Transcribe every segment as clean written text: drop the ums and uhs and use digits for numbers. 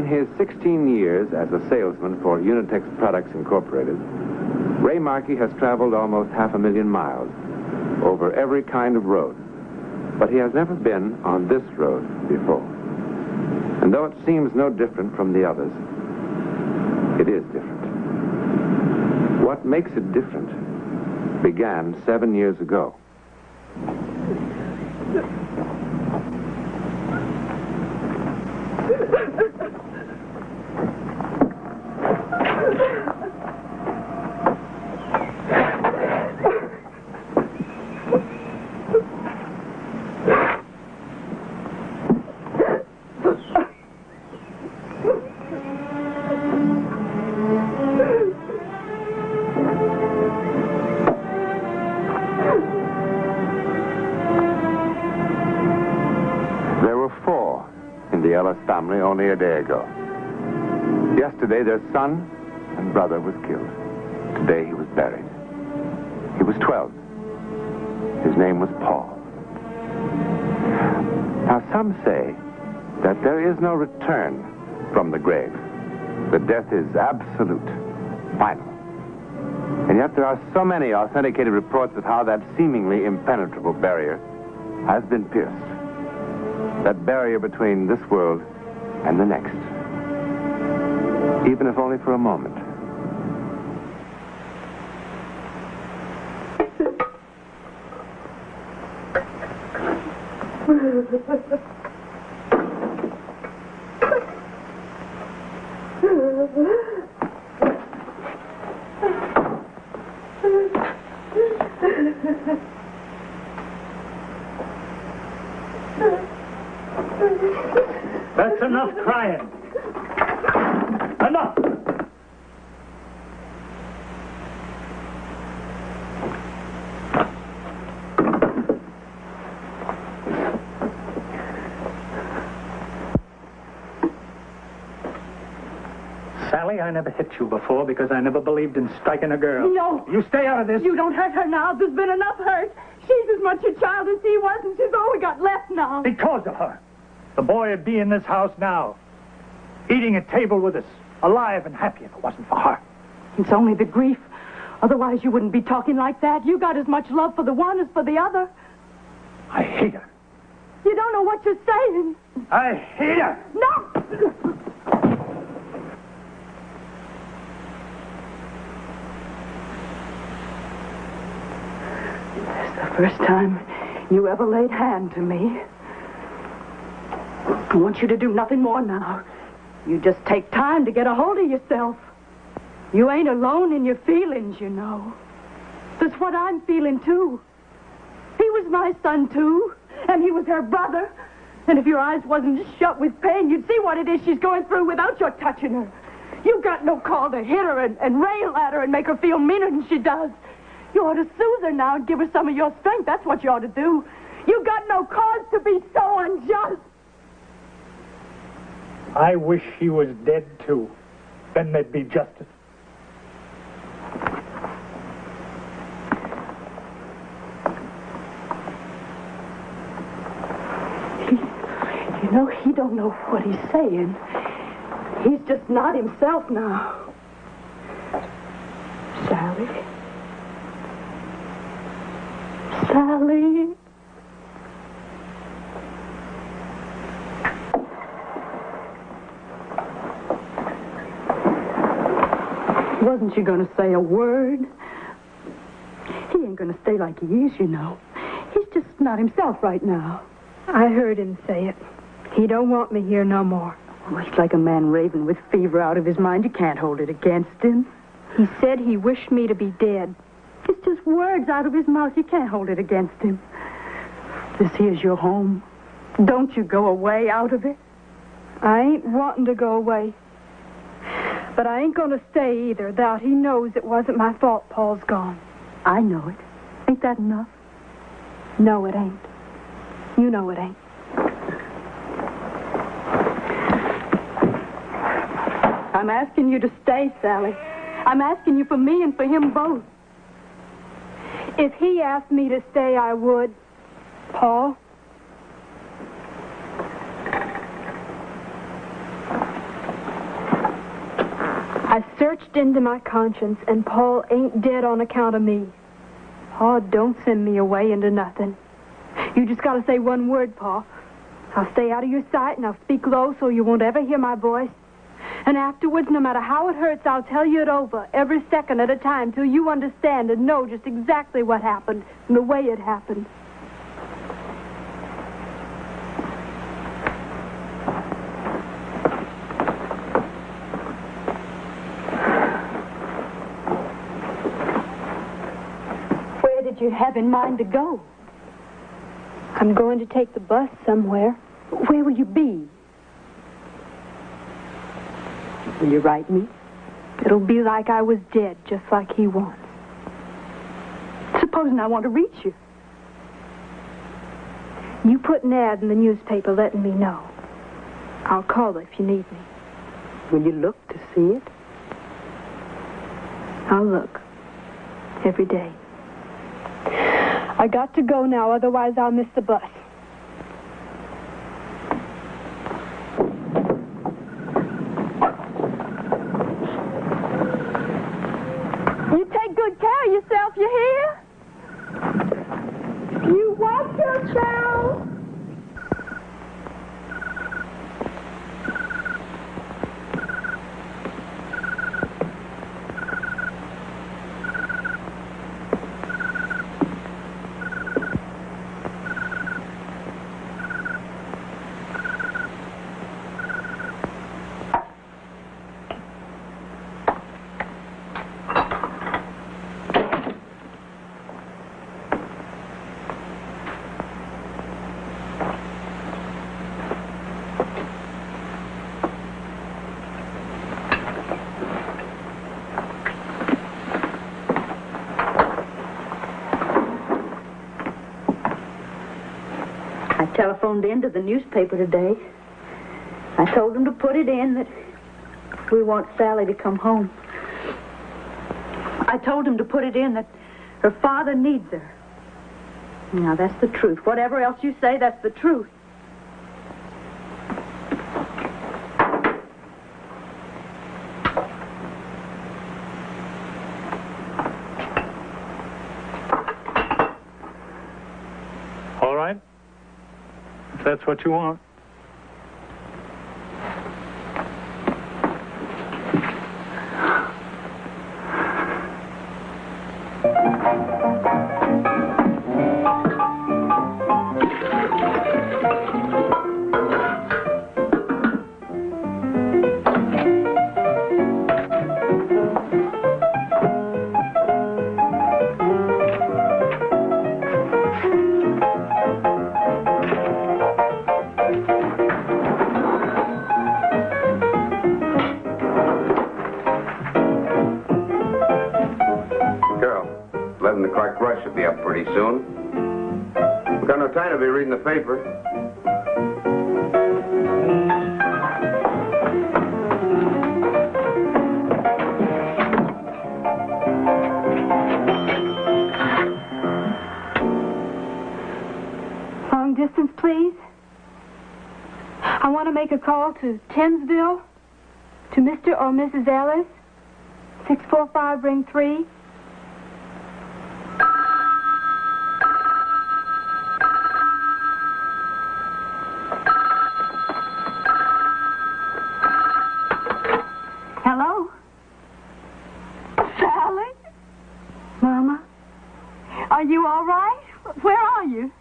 In his 16 years as a salesman for Unitex Products Incorporated, Ray Markey has traveled almost 500,000 miles over every kind of road. But he has never been on this road before. And though it seems no different from the others, it is different. What makes it different began 7 years ago. Ellis family only a day ago. Yesterday, their son and brother was killed. Today, he was buried. He was 12. His name was Paul. Now, some say that there is no return from the grave. That death is absolute, final. And yet, there are so many authenticated reports of how that seemingly impenetrable barrier has been pierced. That barrier between this world and the next. Even if only for a moment. That's enough crying. Enough! Sally, I never hit you before because I never believed in striking a girl. No. You stay out of this. You don't hurt her now. There's been enough hurt. She's as much a child as he was, and she's all we got left now. Because of her. The boy would be in this house now, eating at table with us, alive and happy if it wasn't for her. It's only the grief. Otherwise, you wouldn't be talking like that. You got as much love for the one as for the other. I hate her. You don't know what you're saying. I hate her. No! It's the first time you ever laid hand to me. I want you to do nothing more now. You just take time to get a hold of yourself. You ain't alone in your feelings, you know. That's what I'm feeling, too. He was my son, too. And he was her brother. And if your eyes wasn't shut with pain, you'd see what it is she's going through without your touching her. You've got no call to hit her and rail at her and make her feel meaner than she does. You ought to soothe her now and give her some of your strength. That's what you ought to do. You got no cause to be so unjust. I wish he was dead, too. Then there'd be justice. You know, he don't know what he's saying. He's just not himself now. Sally. Sally. Wasn't you going to say a word? He ain't going to stay like he is, you know. He's just not himself right now. I heard him say it. He don't want me here no more. Oh, he's like a man raving with fever out of his mind. You can't hold it against him. He said he wished me to be dead. It's just words out of his mouth. You can't hold it against him. This here's your home. Don't you go away out of it. I ain't wanting to go away. But I ain't going to stay either, though he knows it wasn't my fault Paul's gone. I know it. Ain't that enough? No, it ain't. You know it ain't. I'm asking you to stay, Sally. I'm asking you for me and for him both. If he asked me to stay, I would. Paul? searched into my conscience, and Paul ain't dead on account of me. Pa, don't send me away into nothing. You just gotta say one word, Pa. I'll stay out of your sight, and I'll speak low so you won't ever hear my voice. And afterwards, no matter how it hurts, I'll tell you it over, every second at a time, till you understand and know just exactly what happened and the way it happened. Where did you have in mind to go? I'm going to take the bus somewhere. Where will you be? Will you write me? It'll be like I was dead, just like he wants. Supposing I want to reach you. You put an ad in the newspaper letting me know. I'll call if you need me. Will you look to see it? I'll look. Every day. I got to go now, otherwise I'll miss the bus. You take good care of yourself, you hear? You watch yourself. I telephoned in to the newspaper today. I told them to put it in that we want Sally to come home. I told them to put it in that her father needs her. Now, that's the truth. Whatever else you say, that's the truth. All right. If that's what you want. Should be up pretty soon. We've got no time to be reading the paper. Long distance, please. I want to make a call to Tinsville, to Mr. or Mrs. Ellis, 645 ring 3. Hello? Sally? Mama? Are you all right? Where are you?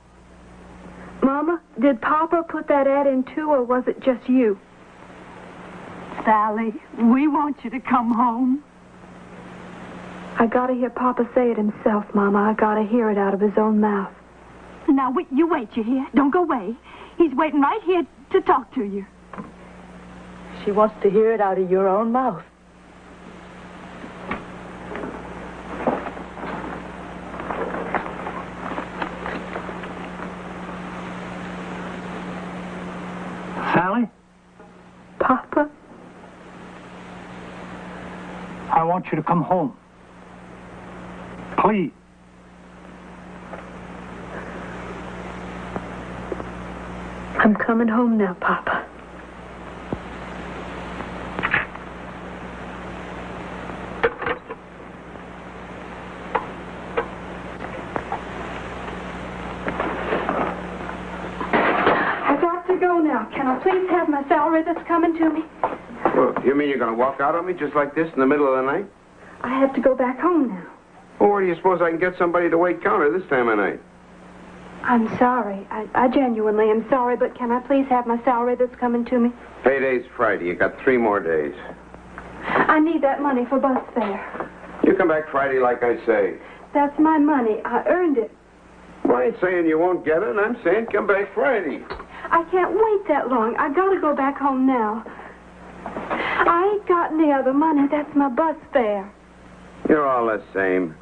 Mama, did Papa put that ad in too, or was it just you? Sally, we want you to come home. I gotta hear Papa say it himself, Mama. I gotta hear it out of his own mouth. Now, you wait, you hear? Don't go away. He's waiting right here to talk to you. She wants to hear it out of your own mouth. Sally, Papa? I want you to come home. Please. I'm coming home now, Can I please have my salary that's coming to me? Well, you mean you're going to walk out on me just like this in the middle of the night? I have to go back home now. Well, where do you suppose I can get somebody to wait counter this time of night? I'm sorry. I genuinely am sorry, but can I please have my salary that's coming to me? Payday's Friday. You got 3 more days. I need that money for bus fare. You come back Friday like I say. That's my money. I earned it. Well, I ain't saying you won't get it. I'm saying come back Friday. I can't wait that long. I gotta go back home now. I ain't got any other money. That's my bus fare. You're all the same.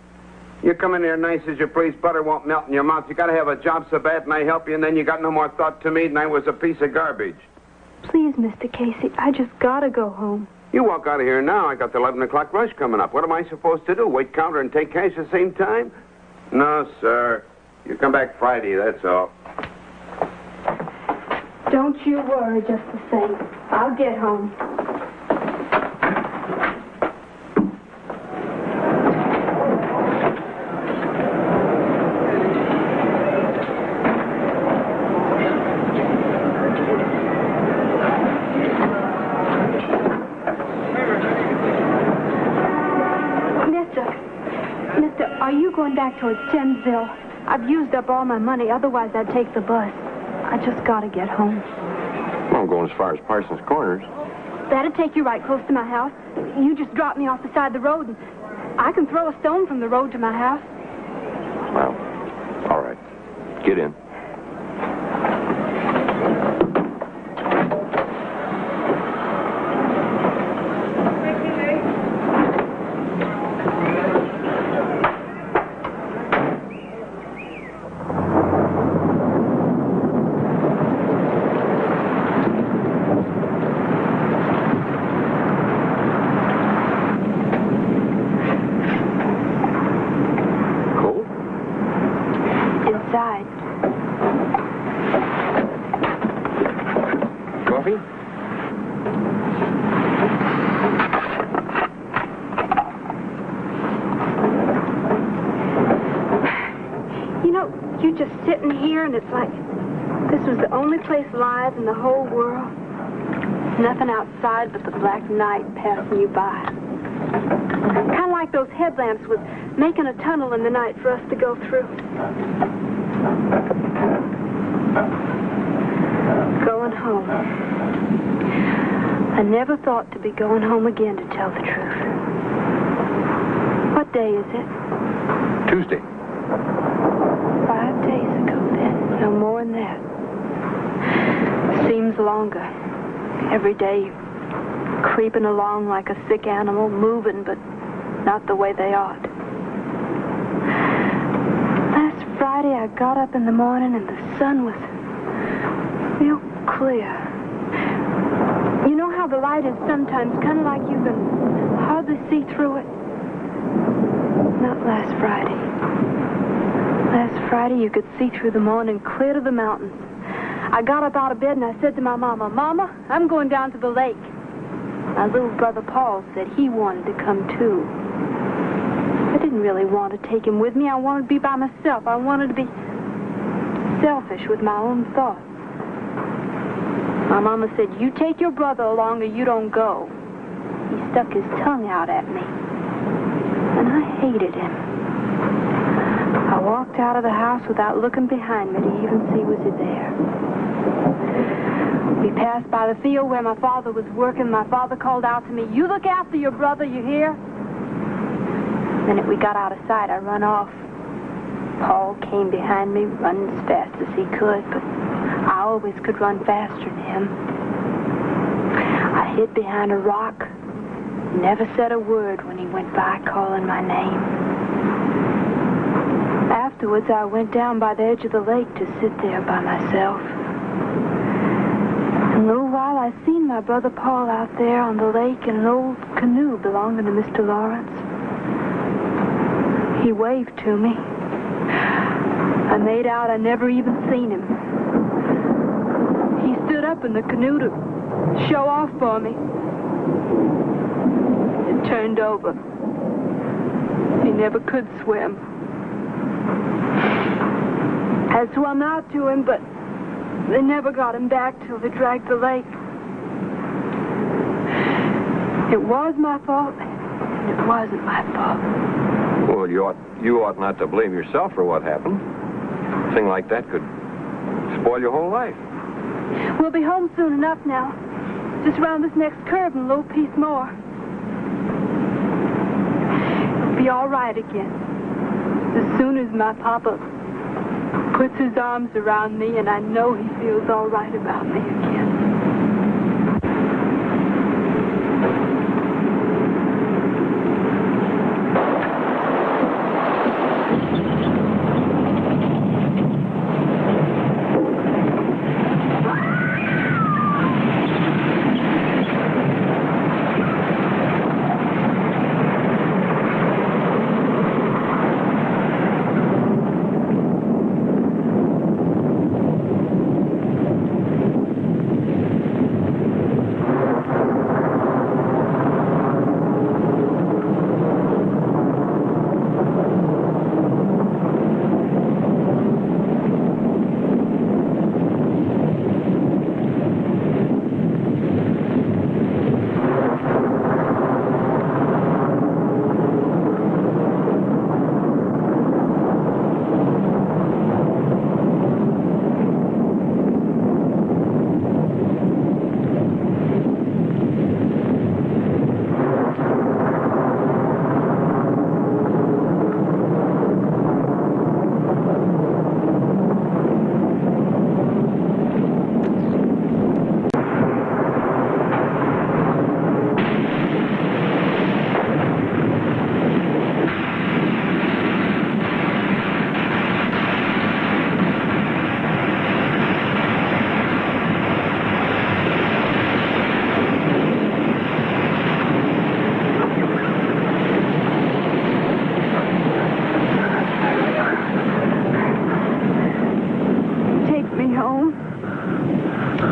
You come in here nice as you please, butter won't melt in your mouth. You gotta have a job so bad and I help you, and then you got no more thought to me than I was a piece of garbage. Please, Mr. Casey, I just gotta go home. You walk out of here now. I got the 11 o'clock rush coming up. What am I supposed to do? Wait counter and take cash at the same time? No, sir. You come back Friday, that's all. Don't you worry just the same. I'll get home. Mister, are you going back towards Thamesville? I've used up all my money, otherwise I'd take the bus. I just gotta get home. Well, I'm going as far as Parsons Corners. That'd take you right close to my house. You just drop me off the side of the road, and I can throw a stone from the road to my house. Well, all right. Get in. Coffee? You know, you're just sitting here and it's like this was the only place alive in the whole world. Nothing outside but the black night passing you by. Kind of like those headlamps was making a tunnel in the night for us to go through. Going home. I never thought to be going home again, to tell the truth. What day is it? Tuesday. 5 days ago, then. No more than that. Seems longer. Every day, creeping along like a sick animal, moving, but not the way they ought. Last Friday, I got up in the morning and the sun was real clear. You know how the light is sometimes kind of like you can hardly see through it? Not last Friday. Last Friday, you could see through the morning clear to the mountains. I got up out of bed and I said to my mama, Mama, I'm going down to the lake. My little brother Paul said he wanted to come too. I didn't really want to take him with me. I wanted to be by myself. I wanted to be selfish with my own thoughts. My mama said, you take your brother along or you don't go. He stuck his tongue out at me. And I hated him. I walked out of the house without looking behind me to even see was he there. We passed by the field where my father was working. My father called out to me, you look after your brother, you hear? The minute we got out of sight, I run off. Paul came behind me, running as fast as he could, but I always could run faster than him. I hid behind a rock, never said a word when he went by calling my name. Afterwards, I went down by the edge of the lake to sit there by myself. In a little while, I seen my brother Paul out there on the lake in an old canoe belonging to Mr. Lawrence. He waved to me. I made out I never even seen him. He stood up in the canoe to show off for me. It turned over. He never could swim. I swum out to him, but They never got him back till they dragged the lake. It was my fault, and it wasn't my fault. Well, you ought not to blame yourself for what happened. A thing like that could spoil your whole life. We'll be home soon enough now. Just round this next curve and a little piece more. It'll be all right again. As soon as my papa puts his arms around me and I know he feels all right about me again.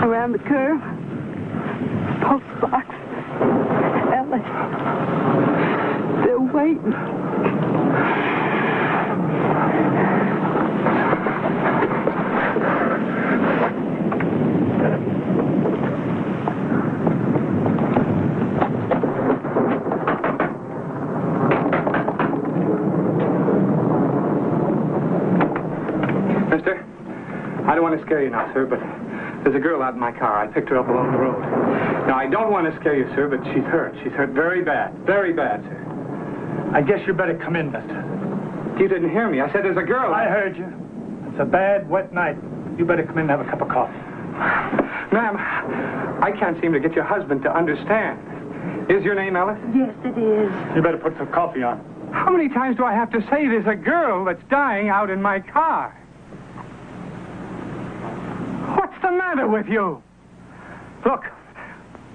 Around the curve. Postbox. Ellis. They're waiting. Mister, I don't want to scare you now, sir, but there's a girl out in my car. I picked her up along the road. Now, I don't want to scare you, sir, but she's hurt. She's hurt very bad. Very bad, sir. I guess you better come in, mister. You didn't hear me. I said there's a girl. I heard you. It's a bad, wet night. You better come in and have a cup of coffee. Ma'am, I can't seem to get your husband to understand. Is your name Ellis? Yes, it is. You better put some coffee on. How many times do I have to say there's a girl that's dying out in my car? What's the matter with you? Look,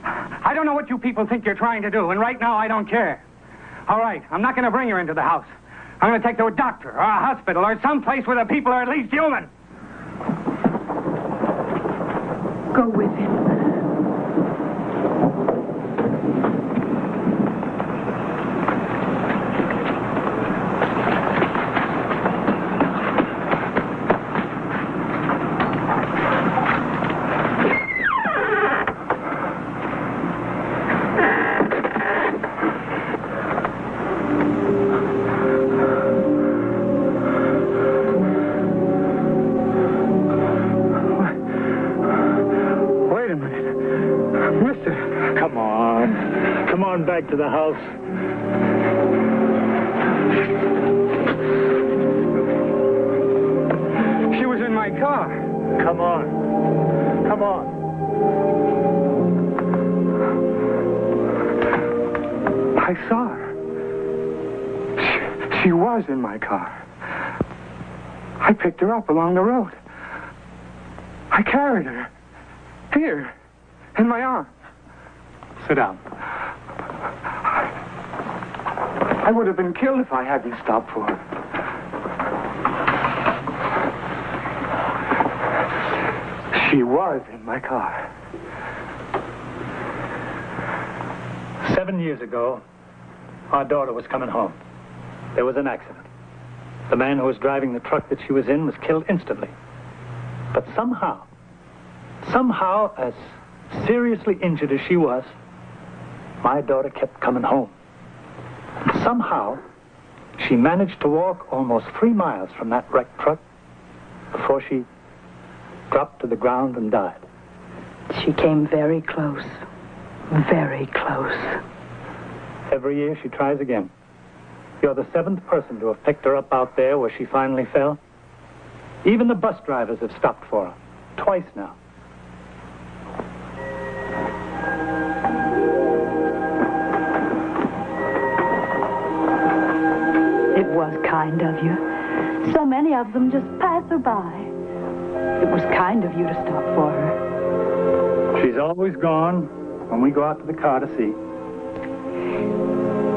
I don't know what you people think you're trying to do, and right now I don't care. All right, I'm not going to bring her into the house. I'm going to take her to a doctor or a hospital or someplace where the people are at least human. Go with him. Back to the house. She was in my car. Come on. Come on. I saw her. She was in my car. I picked her up along the road. I carried her. Here. In my arms. Sit down. I would have been killed if I hadn't stopped for her. She was in my car. 7 years ago, our daughter was coming home. There was an accident. The man who was driving the truck that she was in was killed instantly. But somehow, Somehow, as seriously injured as she was, my daughter kept coming home. And somehow, she managed to walk almost 3 miles from that wrecked truck before she dropped to the ground and died. She came very close. Very close. Every year she tries again. You're the 7th person to have picked her up out there where she finally fell. Even the bus drivers have stopped for her. Twice now. It was kind of you. So many of them just pass her by. It was kind of you to stop for her. She's always gone when we go out to the car to see.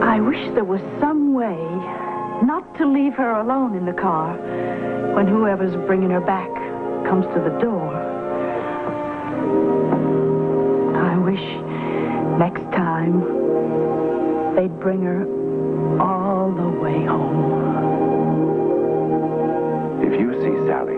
I wish there was some way not to leave her alone in the car when whoever's bringing her back comes to the door. I wish next time they'd bring her all the way home. If you see Sally,